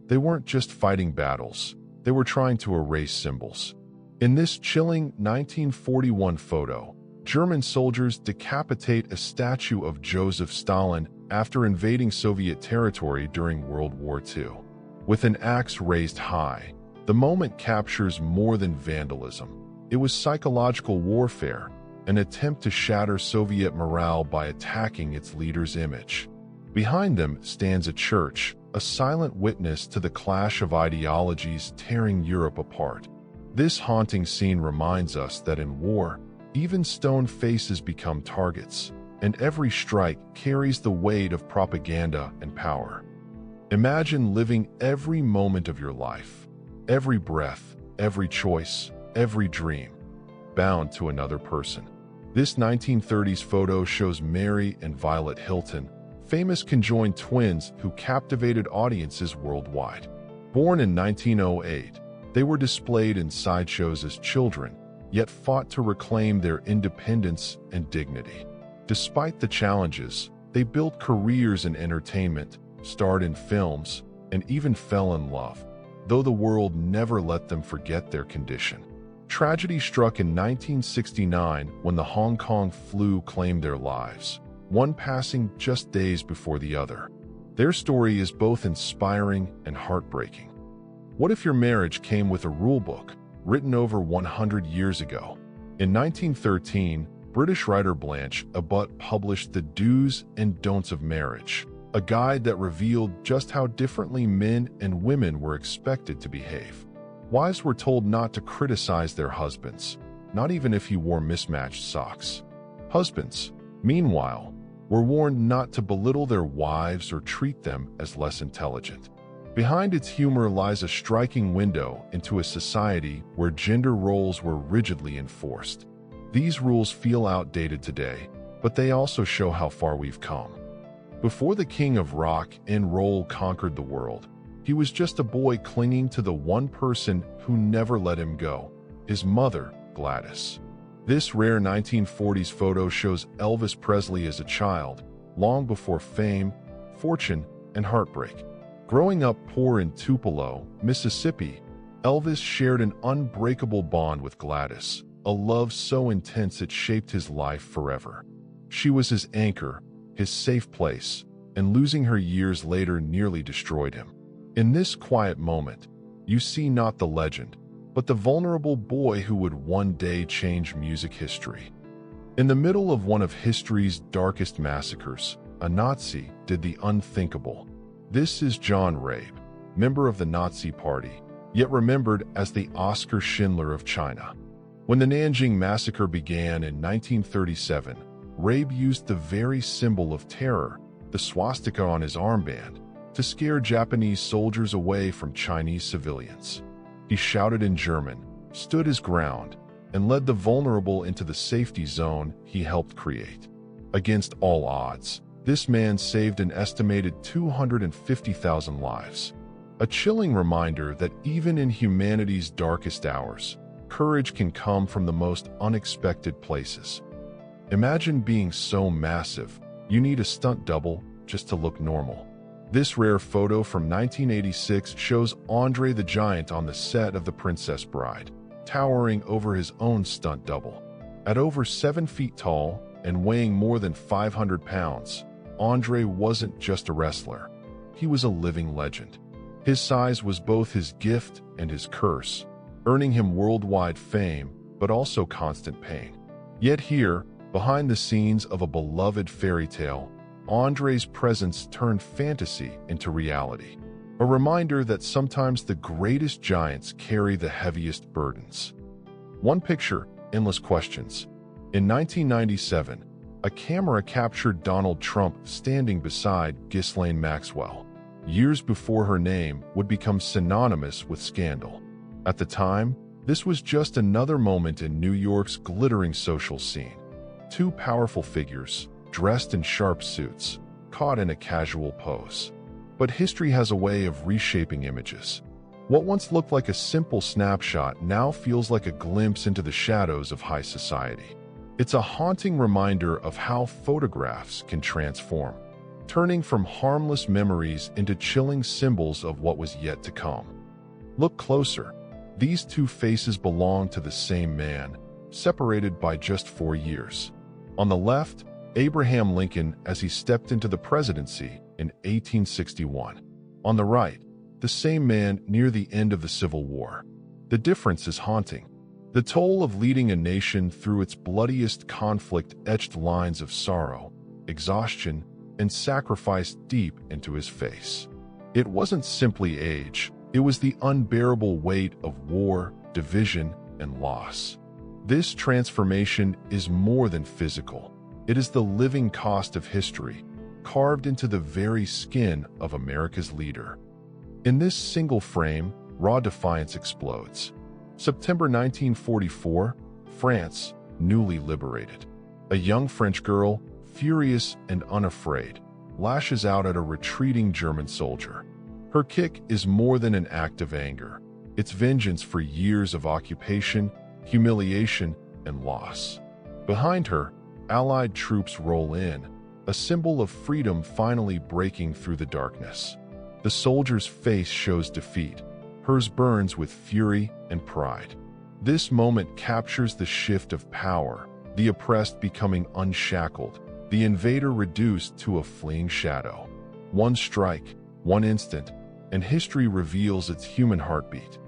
They weren't just fighting battles, they were trying to erase symbols. In this chilling 1941 photo, German soldiers decapitate a statue of Joseph Stalin after invading Soviet territory during World War II. With an axe raised high, the moment captures more than vandalism. It was psychological warfare, an attempt to shatter Soviet morale by attacking its leader's image. Behind them stands a church, a silent witness to the clash of ideologies tearing Europe apart. This haunting scene reminds us that in war, even stone faces become targets, and every strike carries the weight of propaganda and power. Imagine living every moment of your life, every breath, every choice, every dream, bound to another person. This 1930s photo shows Mary and Violet Hilton, famous conjoined twins who captivated audiences worldwide. Born in 1908, they were displayed in sideshows as children, yet fought to reclaim their independence and dignity. Despite the challenges, they built careers in entertainment, starred in films, and even fell in love, though the world never let them forget their condition. Tragedy struck in 1969 when the Hong Kong flu claimed their lives, one passing just days before the other. Their story is both inspiring and heartbreaking. What if your marriage came with a rulebook, written over 100 years ago? In 1913, British writer Blanche Abbott published The Do's and Don'ts of Marriage, a guide that revealed just how differently men and women were expected to behave. Wives were told not to criticize their husbands, not even if he wore mismatched socks. Husbands, meanwhile, were warned not to belittle their wives or treat them as less intelligent. Behind its humor lies a striking window into a society where gender roles were rigidly enforced. These rules feel outdated today, but they also show how far we've come. Before the king of rock and roll conquered the world, he was just a boy clinging to the one person who never let him go, his mother, Gladys. This rare 1940s photo shows Elvis Presley as a child, long before fame, fortune, and heartbreak. Growing up poor in Tupelo, Mississippi, Elvis shared an unbreakable bond with Gladys, a love so intense it shaped his life forever. She was his anchor, his safe place, and losing her years later nearly destroyed him. In this quiet moment, you see not the legend, but the vulnerable boy who would one day change music history. In the middle of one of history's darkest massacres, a Nazi did the unthinkable. This is John Rabe, member of the Nazi Party, yet remembered as the Oskar Schindler of China. When the Nanjing Massacre began in 1937, Rabe used the very symbol of terror, the swastika on his armband, to scare Japanese soldiers away from Chinese civilians. He shouted in German, stood his ground, and led the vulnerable into the safety zone he helped create. Against all odds, this man saved an estimated 250,000 lives. A chilling reminder that even in humanity's darkest hours, courage can come from the most unexpected places. Imagine being so massive, you need a stunt double just to look normal. This rare photo from 1986 shows Andre the Giant on the set of The Princess Bride, towering over his own stunt double. At over 7 feet tall and weighing more than 500 pounds, Andre wasn't just a wrestler. He was a living legend. His size was both his gift and his curse, earning him worldwide fame, but also constant pain. Yet here, behind the scenes of a beloved fairy tale, Andre's presence turned fantasy into reality. A reminder that sometimes the greatest giants carry the heaviest burdens. One picture, endless questions. In 1997, a camera captured Donald Trump standing beside Ghislaine Maxwell, years before her name would become synonymous with scandal. At the time, this was just another moment in New York's glittering social scene. Two powerful figures, dressed in sharp suits, caught in a casual pose. But history has a way of reshaping images. What once looked like a simple snapshot now feels like a glimpse into the shadows of high society. It's a haunting reminder of how photographs can transform. turning from harmless memories into chilling symbols of what was yet to come. Look closer. These two faces belong to the same man, separated by just 4 years. On the left, Abraham Lincoln as he stepped into the presidency in 1861. On the right, the same man near the end of the Civil War. The difference is haunting. The toll of leading a nation through its bloodiest conflict etched lines of sorrow, exhaustion, and sacrifice deep into his face. It wasn't simply age, it was the unbearable weight of war, division, and loss. This transformation is more than physical. It is the living cost of history, carved into the very skin of America's leader. In this single frame, raw defiance explodes. September 1944, France, newly liberated. A young French girl, furious and unafraid, lashes out at a retreating German soldier. Her kick is more than an act of anger. It's vengeance for years of occupation, humiliation, and loss. Behind her, Allied troops roll in, a symbol of freedom finally breaking through the darkness. The soldier's face shows defeat. Hers burns with fury and pride. This moment captures the shift of power, the oppressed becoming unshackled, the invader reduced to a fleeing shadow. One strike, one instant, and history reveals its human heartbeat.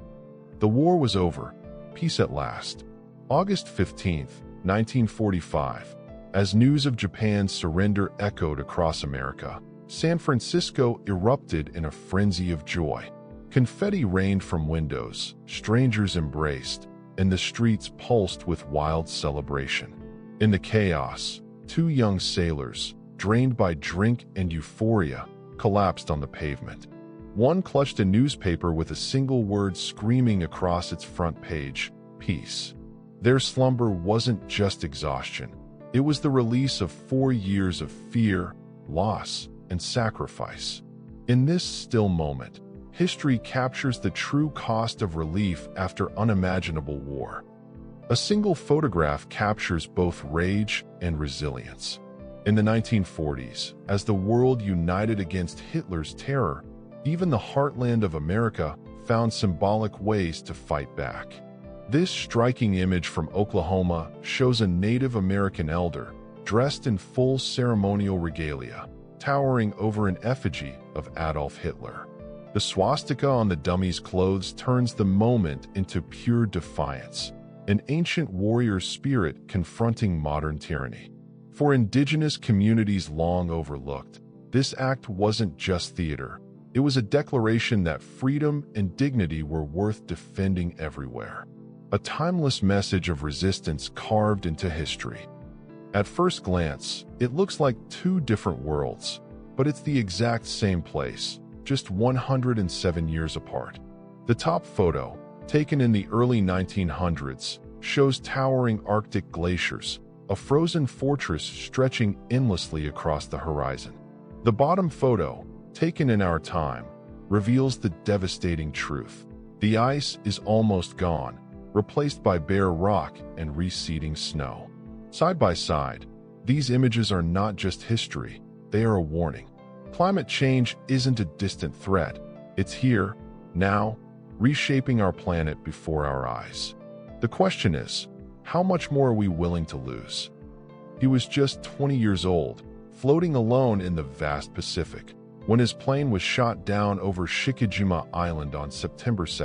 The war was over, peace at last. August 15, 1945. As news of Japan's surrender echoed across America, San Francisco erupted in a frenzy of joy. Confetti rained from windows, strangers embraced, and the streets pulsed with wild celebration. In the chaos, 2 young sailors, drained by drink and euphoria, collapsed on the pavement. One clutched a newspaper with a single word screaming across its front page, "Peace." Their slumber wasn't just exhaustion. It was the release of 4 years of fear, loss, and sacrifice. In this still moment, history captures the true cost of relief after unimaginable war. A single photograph captures both rage and resilience. In the 1940s, as the world united against Hitler's terror, even the heartland of America found symbolic ways to fight back. This striking image from Oklahoma shows a Native American elder, dressed in full ceremonial regalia, towering over an effigy of Adolf Hitler. The swastika on the dummy's clothes turns the moment into pure defiance, an ancient warrior spirit confronting modern tyranny. For indigenous communities long overlooked, this act wasn't just theater. It was a declaration that freedom and dignity were worth defending everywhere. A timeless message of resistance carved into history. At first glance, it looks like 2 different worlds, but it's the exact same place, just 107 years apart. The top photo, taken in the early 1900s, shows towering Arctic glaciers, a frozen fortress stretching endlessly across the horizon. The bottom photo, taken in our time, reveals the devastating truth. The ice is almost gone, replaced by bare rock and receding snow. Side by side, these images are not just history, they are a warning. Climate change isn't a distant threat. It's here, now, reshaping our planet before our eyes. The question is, how much more are we willing to lose? He was just 20 years old, floating alone in the vast Pacific, when his plane was shot down over Shikijima Island on September 2,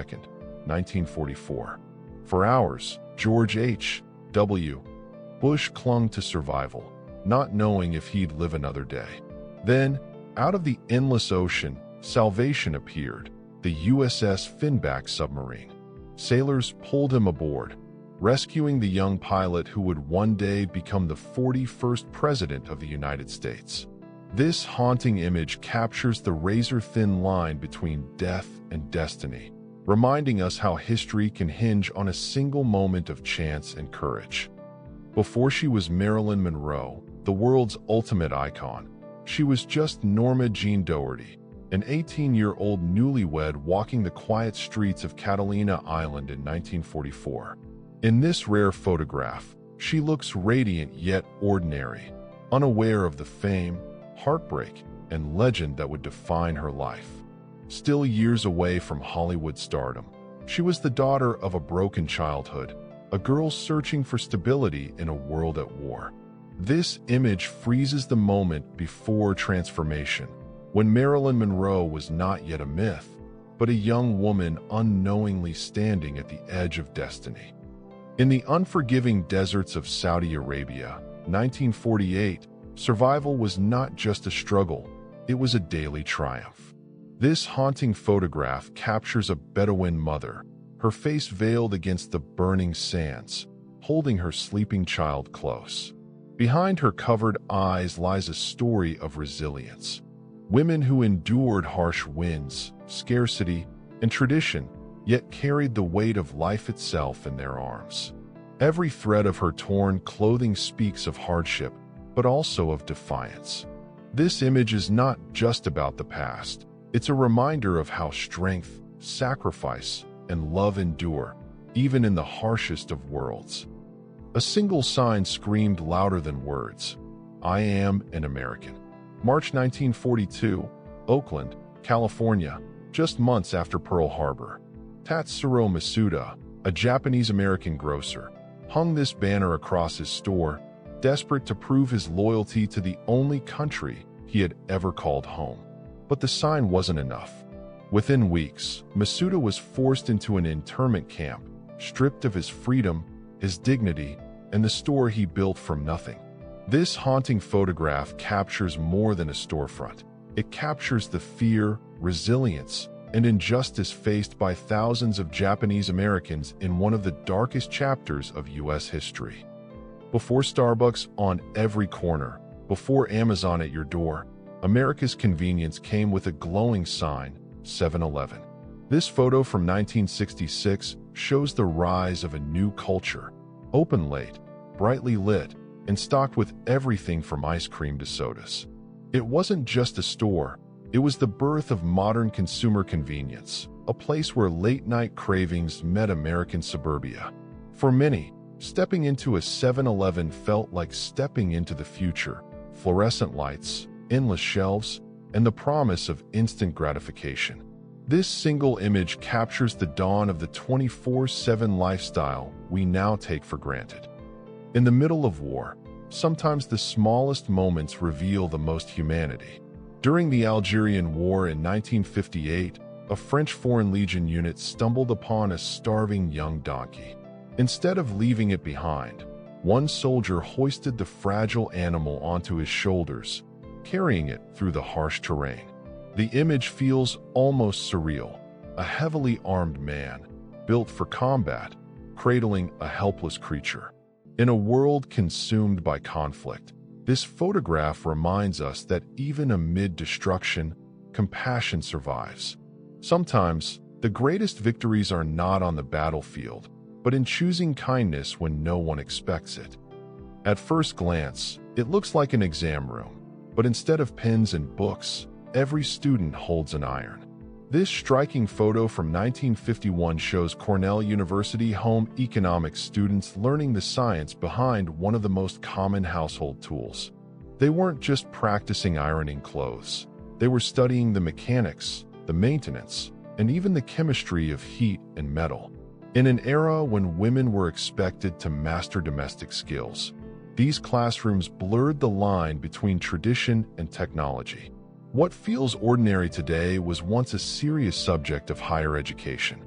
1944. For hours, George H.W. Bush clung to survival, not knowing if he'd live another day. Then, out of the endless ocean, salvation appeared, the USS Finback submarine. Sailors pulled him aboard, rescuing the young pilot who would one day become the 41st President of the United States. This haunting image captures the razor-thin line between death and destiny, reminding us how history can hinge on a single moment of chance and courage. Before she was Marilyn Monroe, the world's ultimate icon, she was just Norma Jean Doherty, an 18-year-old newlywed walking the quiet streets of Catalina Island in 1944. In this rare photograph, she looks radiant yet ordinary, unaware of the fame, heartbreak, and legend that would define her life. Still years away from Hollywood stardom, she was the daughter of a broken childhood, a girl searching for stability in a world at war. This image freezes the moment before transformation, when Marilyn Monroe was not yet a myth, but a young woman unknowingly standing at the edge of destiny. In the unforgiving deserts of Saudi Arabia, 1948, survival was not just a struggle, it was a daily triumph. This haunting photograph captures a Bedouin mother, her face veiled against the burning sands, holding her sleeping child close. Behind her covered eyes lies a story of resilience. Women who endured harsh winds, scarcity, and tradition, yet carried the weight of life itself in their arms. Every thread of her torn clothing speaks of hardship, but also of defiance. This image is not just about the past. It's a reminder of how strength, sacrifice, and love endure, even in the harshest of worlds. A single sign screamed louder than words: "I am an American." March 1942, Oakland, California, just months after Pearl Harbor. Tatsuro Masuda, a Japanese-American grocer, hung this banner across his store, desperate to prove his loyalty to the only country he had ever called home. But the sign wasn't enough. Within weeks, Masuda was forced into an internment camp, stripped of his freedom, his dignity, and the store he built from nothing. This haunting photograph captures more than a storefront. It captures the fear, resilience, and injustice faced by thousands of Japanese Americans in one of the darkest chapters of U.S. history. Before Starbucks on every corner, before Amazon at your door, America's convenience came with a glowing sign: 7-Eleven. This photo from 1966 shows the rise of a new culture, open late, brightly lit, and stocked with everything from ice cream to sodas. It wasn't just a store, it was the birth of modern consumer convenience, a place where late-night cravings met American suburbia. For many, stepping into a 7-Eleven felt like stepping into the future: fluorescent lights, endless shelves, and the promise of instant gratification. This single image captures the dawn of the 24/7 lifestyle we now take for granted. In the middle of war, sometimes the smallest moments reveal the most humanity. During the Algerian War in 1958, a French Foreign Legion unit stumbled upon a starving young donkey. Instead of leaving it behind, one soldier hoisted the fragile animal onto his shoulders, carrying it through the harsh terrain. The image feels almost surreal: a heavily armed man, built for combat, cradling a helpless creature. In a world consumed by conflict, this photograph reminds us that even amid destruction, compassion survives. Sometimes, the greatest victories are not on the battlefield, but in choosing kindness when no one expects it. At first glance, it looks like an exam room, but instead of pens and books, every student holds an iron. This striking photo from 1951 shows Cornell University home economics students learning the science behind one of the most common household tools. They weren't just practicing ironing clothes. They were studying the mechanics, the maintenance, and even the chemistry of heat and metal. In an era when women were expected to master domestic skills, these classrooms blurred the line between tradition and technology. What feels ordinary today was once a serious subject of higher education.